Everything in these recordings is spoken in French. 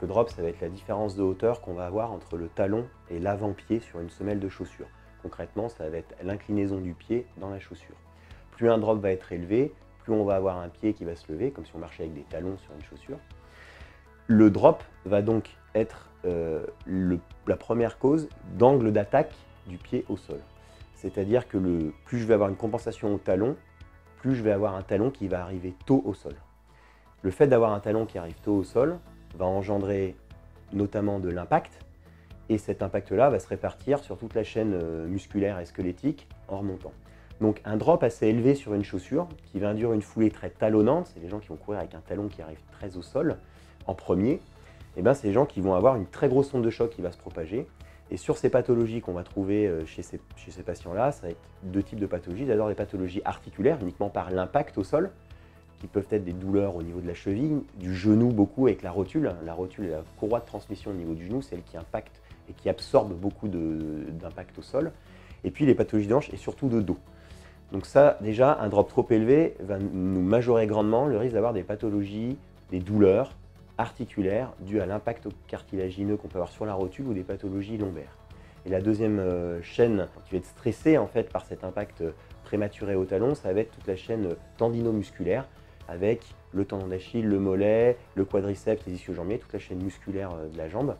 Le drop, ça va être la différence de hauteur qu'on va avoir entre le talon et l'avant-pied sur une semelle de chaussure. Concrètement, ça va être l'inclinaison du pied dans la chaussure. Plus un drop va être élevé, plus on va avoir un pied qui va se lever, comme si on marchait avec des talons sur une chaussure. Le drop va donc être la première cause d'angle d'attaque du pied au sol. C'est-à-dire que plus je vais avoir une compensation au talon, plus je vais avoir un talon qui va arriver tôt au sol. Le fait d'avoir un talon qui arrive tôt au sol va engendrer notamment de l'impact, et cet impact-là va se répartir sur toute la chaîne musculaire et squelettique en remontant. Donc un drop assez élevé sur une chaussure qui va induire une foulée très talonnante, c'est les gens qui vont courir avec un talon qui arrive très au sol en premier, et ben c'est les gens qui vont avoir une très grosse onde de choc qui va se propager. Et sur ces pathologies qu'on va trouver chez ces patients-là, ça va être deux types de pathologies. D'abord des pathologies articulaires, uniquement par l'impact au sol, qui peuvent être des douleurs au niveau de la cheville, du genou beaucoup avec la rotule. La rotule est la courroie de transmission au niveau du genou, c'est elle qui impacte et qui absorbe beaucoup d'impact au sol. Et puis les pathologies de hanche et surtout de dos. Donc ça, déjà, un drop trop élevé va nous majorer grandement le risque d'avoir des pathologies, des douleurs articulaires dues à l'impact cartilagineux qu'on peut avoir sur la rotule ou des pathologies lombaires. Et la deuxième chaîne qui va être stressée en fait par cet impact prématuré au talon, ça va être toute la chaîne tendinomusculaire avec le tendon d'Achille, le mollet, le quadriceps, les ischio-jambiers, toute la chaîne musculaire de la jambe.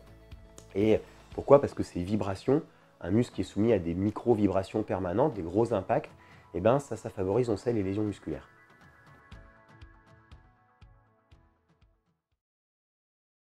Et pourquoi? Parce que ces vibrations, un muscle qui est soumis à des micro-vibrations permanentes, des gros impacts, et ben ça favorise, on sait, les lésions musculaires.